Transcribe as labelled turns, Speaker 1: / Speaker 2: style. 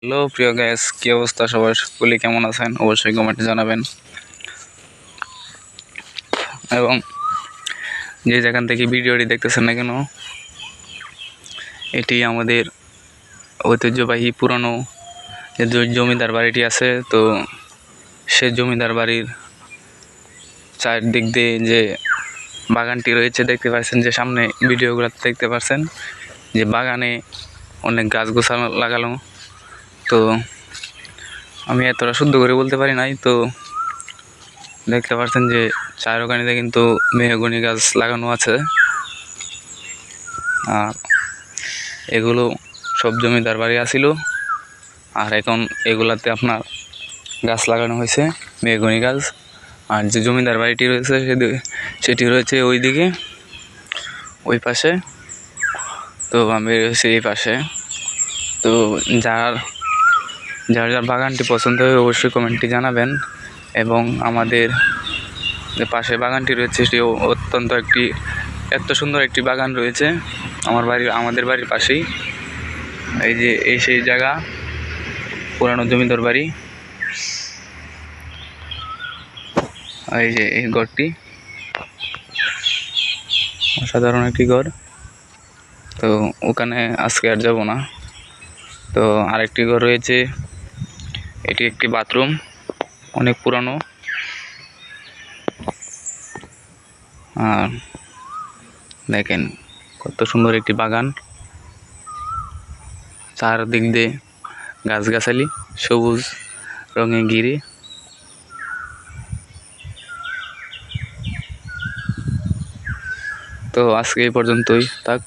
Speaker 1: Hello প্রিয় guys, কি অবস্থা সবার? সকলে কেমন আছেন? অবশ্যই কমেন্টে জানাবেন। এবং যে যেখান থেকে ভিডিওটি দেখতেছেন না কেন, এটি আমাদের ঐতিহ্যবাহী পুরনো যে জমিদার বাড়িটি আছে, তো সে জমিদার বাড়ির চারদিক দিয়ে যে বাগানটি রয়েছে দেখতে পাচ্ছেন, যে সামনে ভিডিওগুলো দেখতে পাচ্ছেন যে বাগানে অনেক গাছগোছা লাগানো। তো আমি এতটা শুদ্ধ করে বলতে পারি নাই, তো দেখতে পাচ্ছেন যে চারোখানিতে কিন্তু মেহগনি গাছ লাগানো আছে। আর এগুলো সব জমিদার বাড়ি আছিল, আর এখন এগুলাতে আপনার গাছ লাগানো হয়েছে, মেহগনি গাছ। আর যে জমিদার বাড়িটি রয়েছে সেটি রয়েছে ওই দিকে, ওই পাশে। তো আমি রয়েছে এই পাশে। তো যার যার বাগানটি পছন্দ হয় অবশ্যই কমেন্টে জানাবেন। এবং আমাদের যে পাশে বাগানটি রয়েছে সেটি অত্যন্ত এত সুন্দর একটি বাগান রয়েছে আমাদের বাড়ির পাশেই। এই সেই জায়গা, পুরানো জমিদার বাড়ি। এই যে এই ঘরটি অসাধারণ একটি ঘর। তো ওখানে আজকে আর যাব না। তো আরেকটি ঘর রয়েছে, এটি একটি বাথরুম, অনেক পুরানো। আর দেখেন কত সুন্দর একটি বাগান, চারদিক দিয়ে গাছগাছালি, সবুজ রঙে ঘিরে। তো আজকে এই পর্যন্তই থাক।